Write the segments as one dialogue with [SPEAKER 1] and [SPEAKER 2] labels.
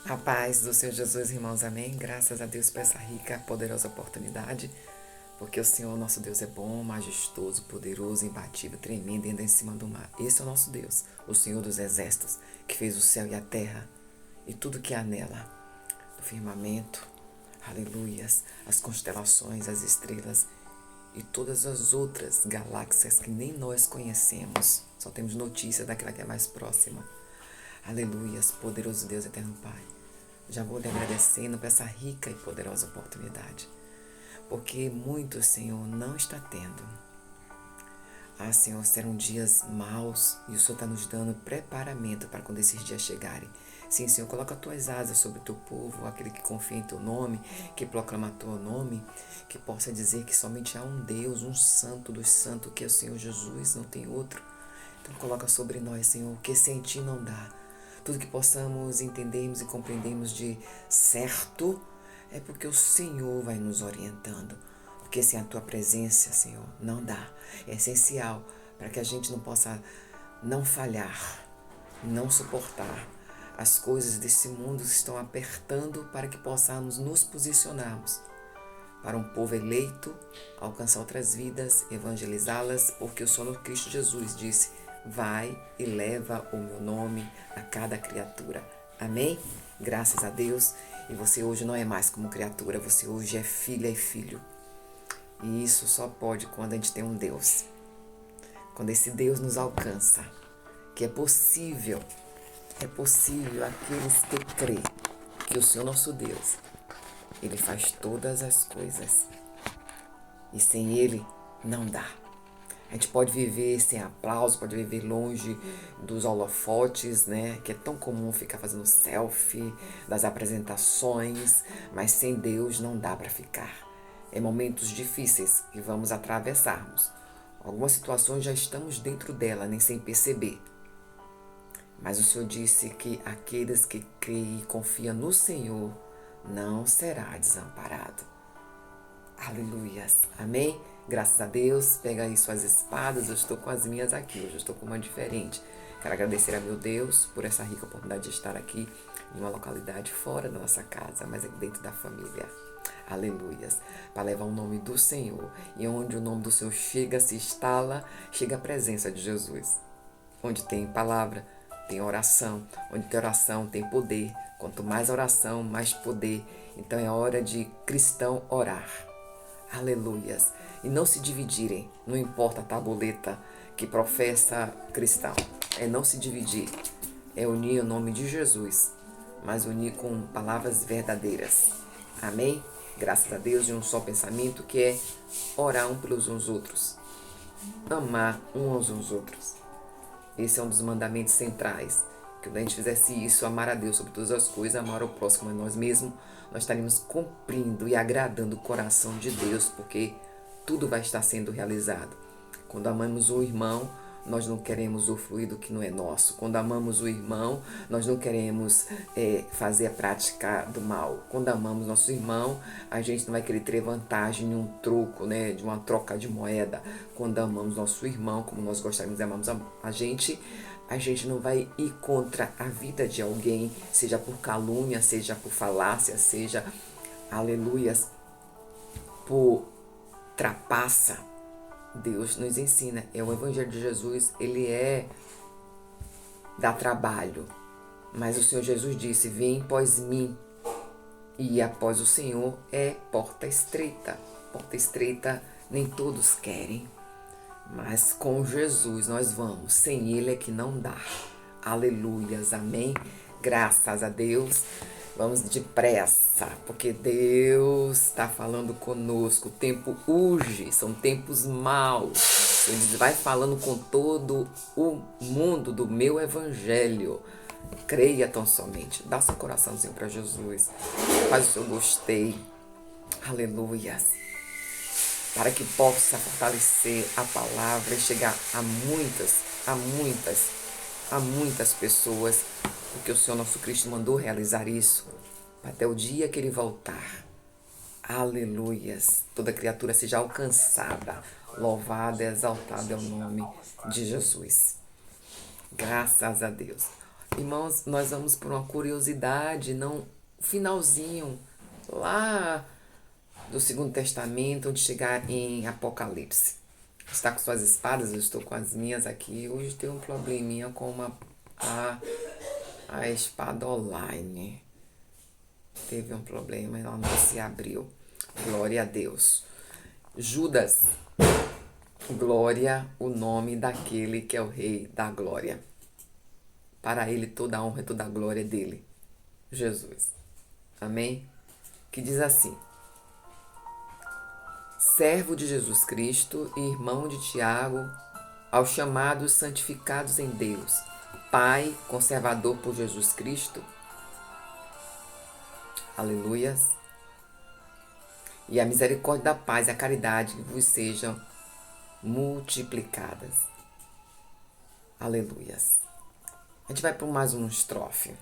[SPEAKER 1] A paz do Senhor Jesus, irmãos, amém. Graças a Deus por essa rica, poderosa oportunidade, porque o Senhor, nosso Deus, é bom, majestoso, poderoso, imbatível, tremendo, ainda em cima do mar. Esse é o nosso Deus, o Senhor dos exércitos, que fez o céu e a terra e tudo que há nela, o firmamento, aleluias, as constelações, as estrelas e todas as outras galáxias que nem nós conhecemos. Só temos notícia daquela que é mais próxima. Aleluias, poderoso Deus, eterno Pai. Já vou lhe agradecendo por essa rica e poderosa oportunidade, porque muito, Senhor, não está tendo. Ah, Senhor, serão dias maus e o Senhor está nos dando preparamento para quando esses dias chegarem. Sim, Senhor, coloca as tuas asas sobre o teu povo, aquele que confia em teu nome, que proclama teu nome, que possa dizer que somente há um Deus, um santo dos santos, que é o Senhor Jesus, não tem outro. Então coloca sobre nós, Senhor, que sem ti não dá. Tudo que possamos entendermos e compreendermos de certo é porque o Senhor vai nos orientando. Porque sem a tua presença, Senhor, não dá. É essencial para que a gente não possa não falhar, não suportar as coisas desse mundo que estão apertando para que possamos nos posicionarmos para um povo eleito, alcançar outras vidas, evangelizá-las, porque o Senhor Cristo Jesus disse: vai e leva o meu nome a cada criatura. Amém? Graças a Deus. E você hoje não é mais como criatura, você hoje é filha e filho. E isso só pode quando a gente tem um Deus. Quando esse Deus nos alcança, que é possível aqueles que crê que o Senhor nosso Deus, Ele faz todas as coisas. E sem Ele não dá. A gente pode viver sem aplauso, pode viver longe dos holofotes, né? Que é tão comum ficar fazendo selfie, das apresentações, mas sem Deus não dá para ficar. É momentos difíceis que vamos atravessarmos. Algumas situações já estamos dentro dela, nem sem perceber. Mas o Senhor disse que aqueles que creem e confiam no Senhor não será desamparado. Aleluias. Amém? Graças a Deus. Pega aí suas espadas. Eu estou com as minhas aqui. Hoje eu estou com uma diferente. Quero agradecer a meu Deus por essa rica oportunidade de estar aqui em uma localidade fora da nossa casa, mas aqui dentro da família. Aleluias. Para levar o nome do Senhor. E onde o nome do Senhor chega, se instala, chega a presença de Jesus. Onde tem palavra, tem oração. Onde tem oração, tem poder. Quanto mais oração, mais poder. Então é hora de cristão orar. Aleluias. E não se dividirem. Não importa a tabuleta que professa cristão. É não se dividir. É unir o nome de Jesus. Mas unir com palavras verdadeiras. Amém? Graças a Deus, de um só pensamento, que é orar um pelos uns outros. Amar uns aos outros. Esse é um dos mandamentos centrais. Que quando a gente fizesse isso, amar a Deus sobre todas as coisas, amar o próximo a nós mesmos, nós estaríamos cumprindo e agradando o coração de Deus, porque tudo vai estar sendo realizado. Quando amamos o irmão, nós não queremos usufruir do que não é nosso. Quando amamos o irmão, nós não queremos fazer a prática do mal. Quando amamos nosso irmão, a gente não vai querer ter vantagem em um troco, né, de uma troca de moeda. Quando amamos nosso irmão, como nós gostaríamos de amarmos a gente não vai ir contra a vida de alguém, seja por calúnia, seja por falácia, seja, aleluias, por trapaça. Deus nos ensina, o Evangelho de Jesus, ele dá trabalho, mas o Senhor Jesus disse: vem após mim, e após o Senhor é porta estreita nem todos querem, mas com Jesus nós vamos, sem Ele é que não dá. Aleluias, amém? Graças a Deus. Vamos depressa, porque Deus está falando conosco. O tempo urge, são tempos maus. Ele vai falando com todo o mundo do meu evangelho. Creia tão somente. Dá seu coraçãozinho para Jesus. Faz o seu gostei. Aleluia. Para que possa fortalecer a palavra e chegar a muitas pessoas, porque o Senhor nosso Cristo mandou realizar isso até o dia que Ele voltar. Aleluias. Toda criatura seja alcançada. Louvado e exaltado é o nome de Jesus. Graças a Deus. Irmãos, nós vamos por uma curiosidade, não finalzinho, lá do Segundo Testamento, onde chegar em Apocalipse. Está com suas espadas, eu estou com as minhas aqui. Hoje tem um probleminha com a espada online. Teve um problema e ela não se abriu. Glória a Deus. Judas, glória, o nome daquele que é o Rei da Glória. Para ele toda a honra e toda a glória é dele, Jesus. Amém? Que diz assim: servo de Jesus Cristo e irmão de Tiago, aos chamados santificados em Deus, Pai conservador por Jesus Cristo. Aleluias. E a misericórdia da paz e a caridade vos sejam multiplicadas. Aleluias. A gente vai para mais uma estrofe.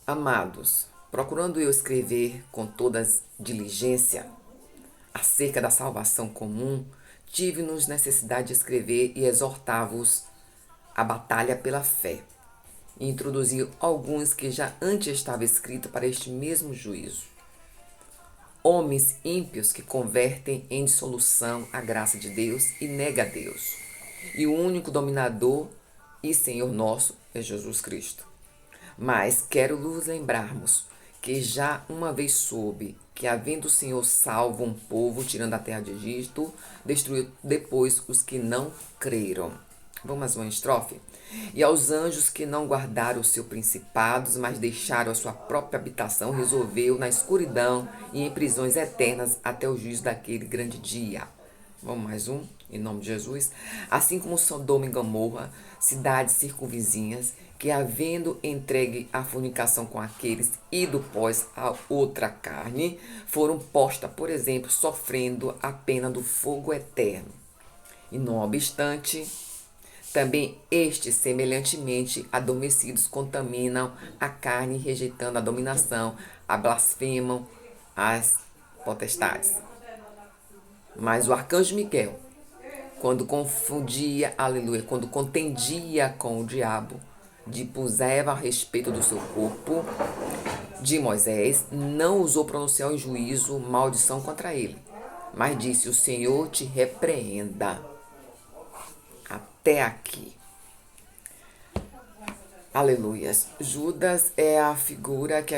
[SPEAKER 1] Amados, procurando eu escrever com toda diligência acerca da salvação comum, tive-nos necessidade de escrever e exortar-vos a batalha pela fé, e introduzir alguns que já antes estava escrito para este mesmo juízo. Homens ímpios que convertem em dissolução a graça de Deus e nega a Deus. E o único dominador e Senhor nosso é Jesus Cristo. Mas quero vos lembrarmos que já uma vez soube que, havendo o Senhor salvo um povo, tirando a terra de Egito, destruiu depois os que não creram. Vamos mais uma estrofe? E aos anjos que não guardaram os seus principados, mas deixaram a sua própria habitação, resolveu na escuridão e em prisões eternas até o juízo daquele grande dia. Vamos mais um, em nome de Jesus. Assim como Sodoma e Gomorra, cidades circunvizinhas, que havendo entregue a fornicação com aqueles ido pós a outra carne, foram postas, por exemplo, sofrendo a pena do fogo eterno. E não obstante, também estes, semelhantemente adormecidos, contaminam a carne, rejeitando a dominação, a blasfemam as potestades. Mas o arcanjo Miguel, quando confundia, aleluia, quando contendia com o diabo, dispuseram a respeito do seu corpo de Moisés, não ousou pronunciar em juízo maldição contra ele, mas disse: o Senhor te repreenda. Até aqui. Aleluias. Judas é a figura que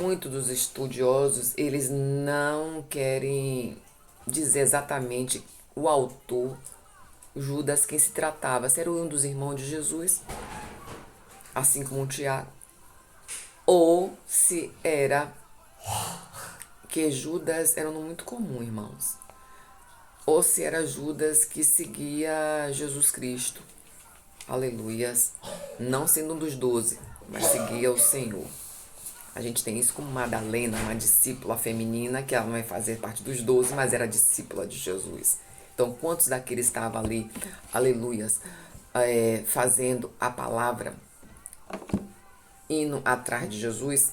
[SPEAKER 1] muitos dos estudiosos, eles não querem dizer exatamente o autor, Judas, quem se tratava. Se era um dos irmãos de Jesus, assim como o Tiago, ou se era que Judas era um nome muito comum, irmãos, ou se era Judas que seguia Jesus Cristo, aleluias, não sendo um dos 12, mas seguia o Senhor. A gente tem isso como Madalena, uma discípula feminina, que ela não vai fazer parte dos 12, mas era discípula de Jesus. Então, quantos daqueles estavam ali, aleluias, fazendo a palavra, indo atrás de Jesus,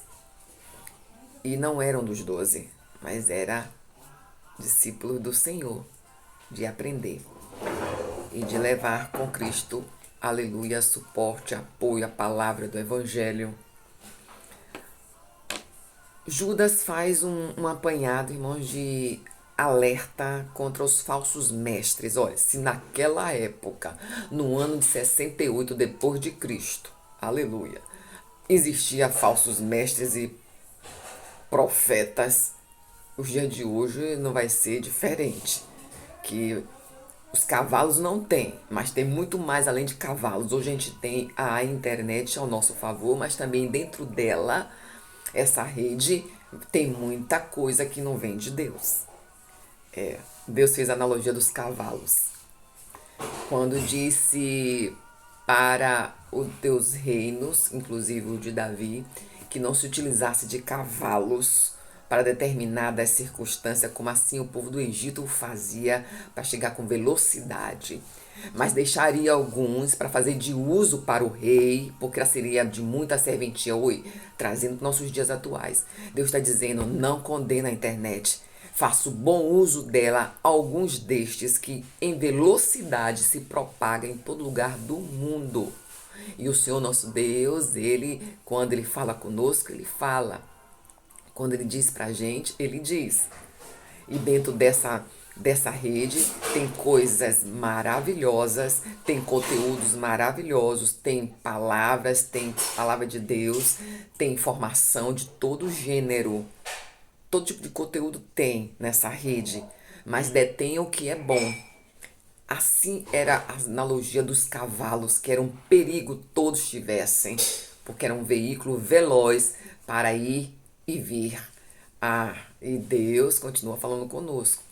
[SPEAKER 1] e não eram dos 12, mas era discípulos do Senhor, de aprender e de levar com Cristo, aleluia, suporte, apoio, a palavra do Evangelho. Judas faz um apanhado, irmãos, de alerta contra os falsos mestres. Olha, se naquela época, no ano de 68 depois de Cristo, aleluia, existia falsos mestres e profetas, os dias de hoje não vai ser diferente. Que os cavalos não tem, mas tem muito mais além de cavalos. Hoje a gente tem a internet ao nosso favor, mas também dentro dela, essa rede, tem muita coisa que não vem de Deus. Deus fez a analogia dos cavalos, quando disse para os teus reinos, inclusive o de Davi, que não se utilizasse de cavalos para determinadas circunstâncias, como assim o povo do Egito o fazia para chegar com velocidade, mas deixaria alguns para fazer de uso para o rei, porque seria de muita serventia, trazendo nossos dias atuais. Deus está dizendo: não condena a internet, faça o bom uso dela. Alguns destes que em velocidade se propagam em todo lugar do mundo. E o Senhor nosso Deus, Ele, quando Ele fala conosco, Ele fala. Quando Ele diz pra gente, Ele diz. E dentro dessa rede tem coisas maravilhosas, tem conteúdos maravilhosos, tem palavra de Deus, tem informação de todo gênero. Todo tipo de conteúdo tem nessa rede, mas detém o que é bom. Assim era a analogia dos cavalos, que era um perigo todos tivessem, porque era um veículo veloz para ir e vir. E Deus continua falando conosco.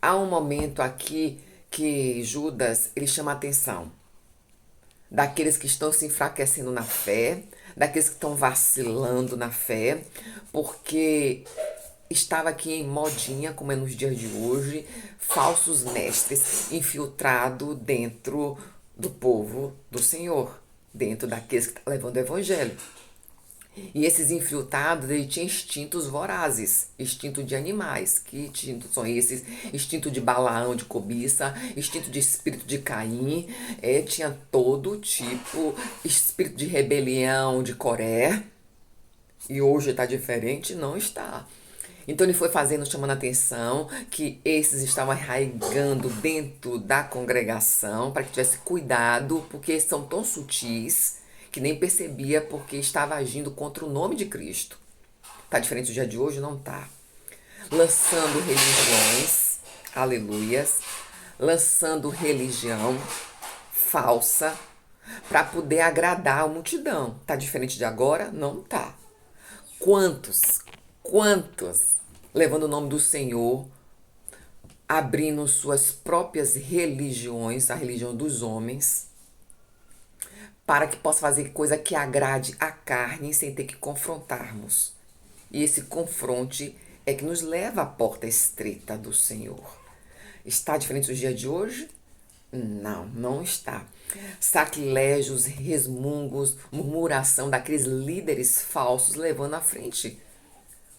[SPEAKER 1] Há um momento aqui que Judas, ele chama a atenção daqueles que estão se enfraquecendo na fé, daqueles que estão vacilando na fé, porque estava aqui em modinha, como é nos dias de hoje, falsos mestres infiltrados dentro do povo do Senhor, dentro daqueles que estão levando o evangelho. E esses infiltrados, ele tinha instintos vorazes, instinto de animais. Que instintos são esses? Instinto de Balaão, de cobiça, instinto de espírito de Caim, tinha todo tipo, espírito de rebelião de Coré. E hoje está diferente? Não está. Então ele foi fazendo, chamando a atenção que esses estavam arraigando dentro da congregação para que tivesse cuidado, porque eles são tão sutis que nem percebia porque estava agindo contra o nome de Cristo. Tá diferente do dia de hoje? Não tá. Lançando religiões, aleluias, lançando religião falsa para poder agradar a multidão. Tá diferente de agora? Não tá. Quantos, levando o nome do Senhor, abrindo suas próprias religiões, a religião dos homens, para que possa fazer coisa que agrade a carne sem ter que confrontarmos. E esse confronte é que nos leva à porta estreita do Senhor. Está diferente dos dias de hoje? Não, não está. Sacrilégios, resmungos, murmuração daqueles líderes falsos levando à frente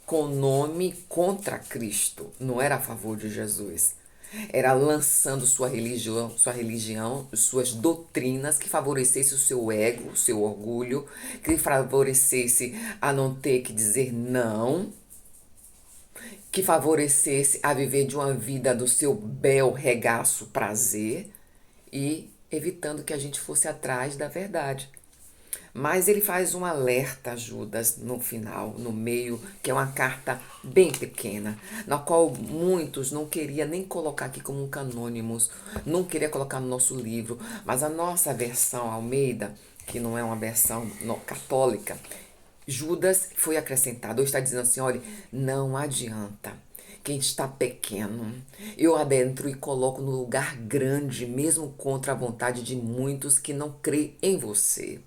[SPEAKER 1] com nome contra Cristo. Não era a favor de Jesus. Era lançando sua religião, suas doutrinas que favorecesse o seu ego, o seu orgulho, que favorecesse a não ter que dizer não, que favorecesse a viver de uma vida do seu bel regaço prazer e evitando que a gente fosse atrás da verdade. Mas ele faz um alerta, Judas, no final, no meio, que é uma carta bem pequena, na qual muitos não queriam nem colocar aqui como um canônimos, não queria colocar no nosso livro, mas a nossa versão Almeida, que não é uma versão católica, Judas foi acrescentado, ou está dizendo assim, olha, não adianta. Quem está pequeno, eu adentro e coloco no lugar grande, mesmo contra a vontade de muitos que não creem em você.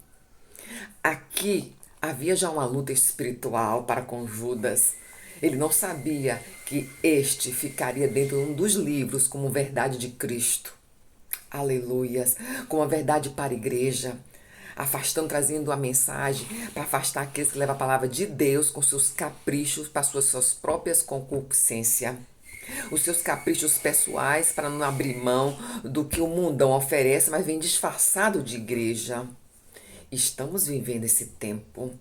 [SPEAKER 1] Aqui havia já uma luta espiritual para com Judas. Ele não sabia que este ficaria dentro de um dos livros como verdade de Cristo. Aleluias! Como a verdade para a igreja. Afastando, trazendo a mensagem para afastar aqueles que levam a palavra de Deus com seus caprichos para suas próprias concupiscências. Os seus caprichos pessoais para não abrir mão do que o mundão oferece, mas vem disfarçado de igreja. Estamos vivendo esse tempo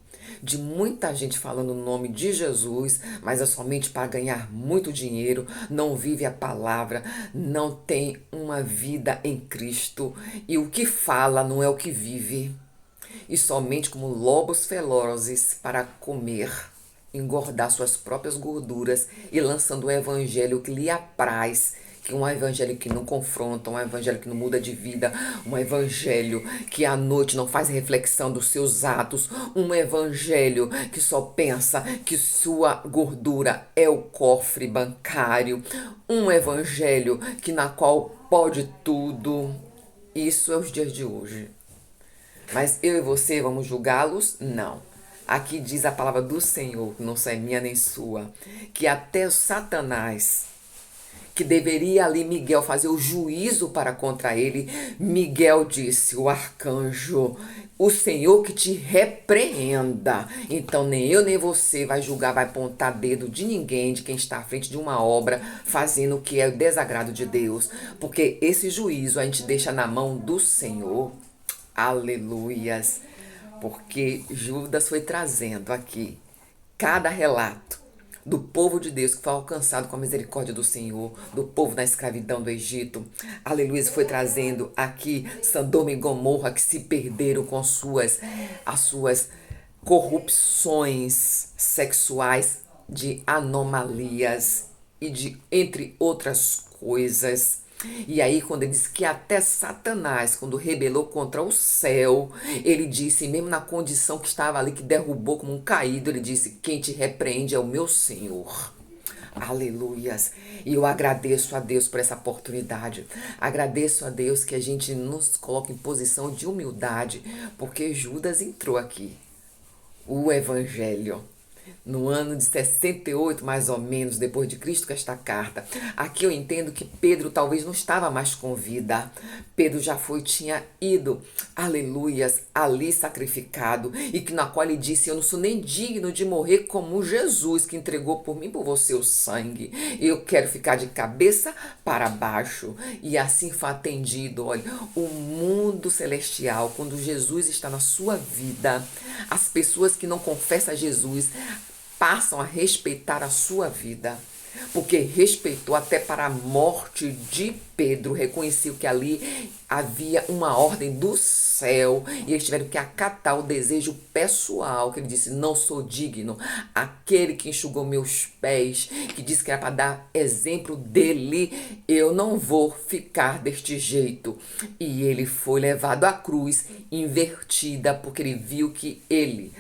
[SPEAKER 1] de muita gente falando o nome de Jesus, mas é somente para ganhar muito dinheiro, não vive a palavra, não tem uma vida em Cristo e o que fala não é o que vive. E somente como lobos velozes para comer, engordar suas próprias gorduras e lançando o evangelho que lhe apraz, que um evangelho que não confronta, um evangelho que não muda de vida, um evangelho que à noite não faz reflexão dos seus atos, um evangelho que só pensa que sua gordura é o cofre bancário, um evangelho que na qual pode tudo. Isso é os dias de hoje. Mas eu e você vamos julgá-los? Não. Aqui diz a palavra do Senhor, que não é minha nem sua, que até o Satanás, que deveria ali Miguel fazer o juízo para contra ele, Miguel disse, o arcanjo, o Senhor que te repreenda. Então nem eu nem você vai julgar, vai apontar dedo de ninguém, de quem está à frente de uma obra, fazendo o que é o desagrado de Deus. Porque esse juízo a gente deixa na mão do Senhor. Aleluias. Porque Judas foi trazendo aqui cada relato do povo de Deus que foi alcançado com a misericórdia do Senhor, do povo na escravidão do Egito. Aleluia, foi trazendo aqui Sodoma e Gomorra que se perderam com as suas corrupções sexuais, de anomalias e de entre outras coisas. E aí, quando ele diz que até Satanás, quando rebelou contra o céu, ele disse, mesmo na condição que estava ali, que derrubou como um caído, ele disse, quem te repreende é o meu Senhor. Aleluias. E eu agradeço a Deus por essa oportunidade. Agradeço a Deus que a gente nos coloca em posição de humildade, porque Judas entrou aqui. O Evangelho. No ano de 68, mais ou menos, depois de Cristo, com esta carta. Aqui eu entendo que Pedro talvez não estava mais com vida. Pedro já tinha ido, aleluias, ali sacrificado. E que na qual ele disse, eu não sou nem digno de morrer como Jesus, que entregou por mim, por você o sangue. Eu quero ficar de cabeça para baixo. E assim foi atendido, olha, o mundo celestial, quando Jesus está na sua vida, as pessoas que não confessam a Jesus passam a respeitar a sua vida, porque respeitou até para a morte de Pedro, reconheceu que ali havia uma ordem do céu e eles tiveram que acatar o desejo pessoal, que ele disse, não sou digno. Aquele que enxugou meus pés, que disse que era para dar exemplo dele, eu não vou ficar deste jeito. E ele foi levado à cruz invertida, porque ele viu que ele,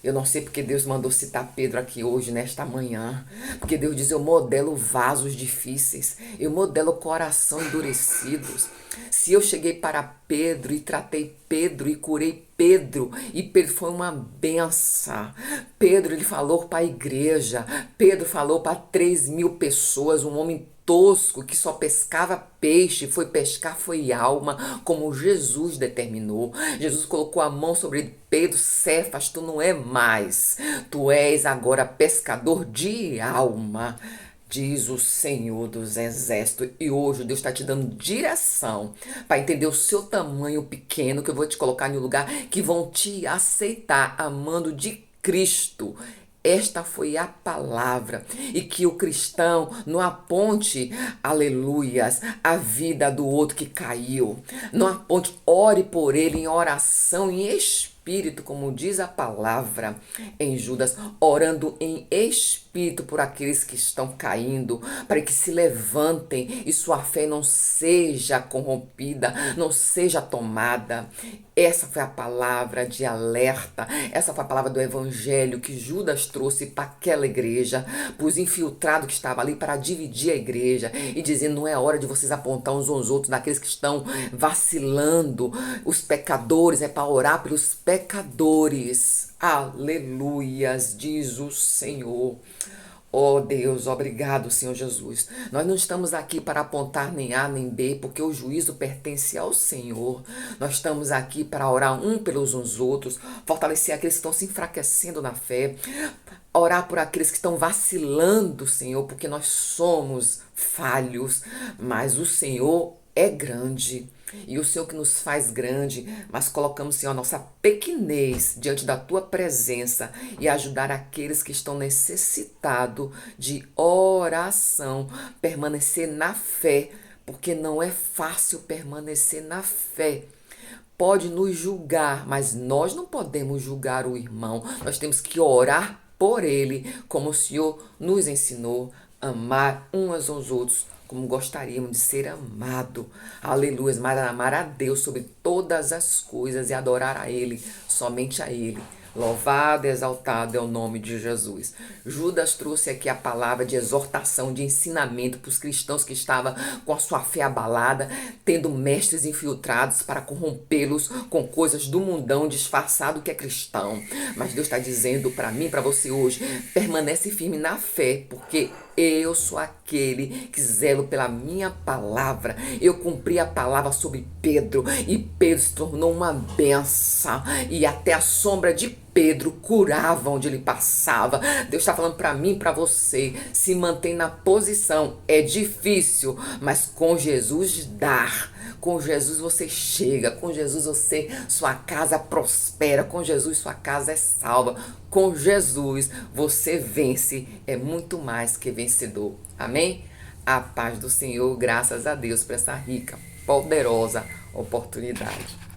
[SPEAKER 1] eu não sei porque Deus mandou citar Pedro aqui hoje, nesta manhã. Porque Deus diz, eu modelo vasos difíceis. Eu modelo coração endurecidos. Se eu cheguei para Pedro e tratei Pedro e curei Pedro, e Pedro foi uma benção. Pedro, ele falou para a igreja. Pedro falou para 3.000 pessoas, um homem tosco que só pescava peixe, foi pescar, foi alma, como Jesus determinou. Jesus colocou a mão sobre Pedro, Cefas, tu não é mais, tu és agora pescador de alma, diz o Senhor dos Exércitos. E hoje Deus está te dando direção para entender o seu tamanho pequeno, que eu vou te colocar em um lugar que vão te aceitar amando de Cristo. Esta foi a palavra, e que o cristão não aponte, aleluias, a vida do outro que caiu, não aponte, ore por ele em oração, em espírito, como diz a palavra em Judas, orando em espírito por aqueles que estão caindo, para que se levantem e sua fé não seja corrompida, não seja tomada. Essa foi a palavra de alerta, essa foi a palavra do evangelho que Judas trouxe para aquela igreja, para os infiltrados que estavam ali, para dividir a igreja e dizendo, não é hora de vocês apontar uns aos outros, naqueles que estão vacilando, os pecadores, é para orar pelos pecadores. Aleluias, diz o Senhor. Oh Deus, obrigado, Senhor Jesus. Nós não estamos aqui para apontar nem A nem B, porque o juízo pertence ao Senhor. Nós estamos aqui para orar um pelos uns outros, fortalecer aqueles que estão se enfraquecendo na fé, orar por aqueles que estão vacilando, Senhor, porque nós somos falhos, mas o Senhor é grande. E o Senhor que nos faz grande, mas colocamos, Senhor, a nossa pequenez diante da Tua presença e ajudar aqueles que estão necessitados de oração, permanecer na fé, porque não é fácil permanecer na fé. Pode nos julgar, mas nós não podemos julgar o irmão, nós temos que orar por ele, como o Senhor nos ensinou, amar uns aos outros, como gostaríamos de ser amado. Aleluia, mas amar a Deus sobre todas as coisas e adorar a Ele, somente a Ele. Louvado e exaltado é o nome de Jesus. Judas trouxe aqui a palavra de exortação, de ensinamento para os cristãos que estavam com a sua fé abalada, tendo mestres infiltrados para corrompê-los com coisas do mundão, disfarçado que é cristão. Mas Deus está dizendo para mim, para você hoje, permanece firme na fé, porque eu sou aquele que zelo pela minha palavra. Eu cumpri a palavra sobre Pedro e Pedro se tornou uma benção. E até a sombra de Pedro curava onde ele passava. Deus está falando para mim, para você, se mantém na posição. É difícil, mas com Jesus dá. Com Jesus você chega, com Jesus sua casa prospera, com Jesus sua casa é salva. Com Jesus você vence, é muito mais que vencedor. Amém? A paz do Senhor, graças a Deus por essa rica, poderosa oportunidade.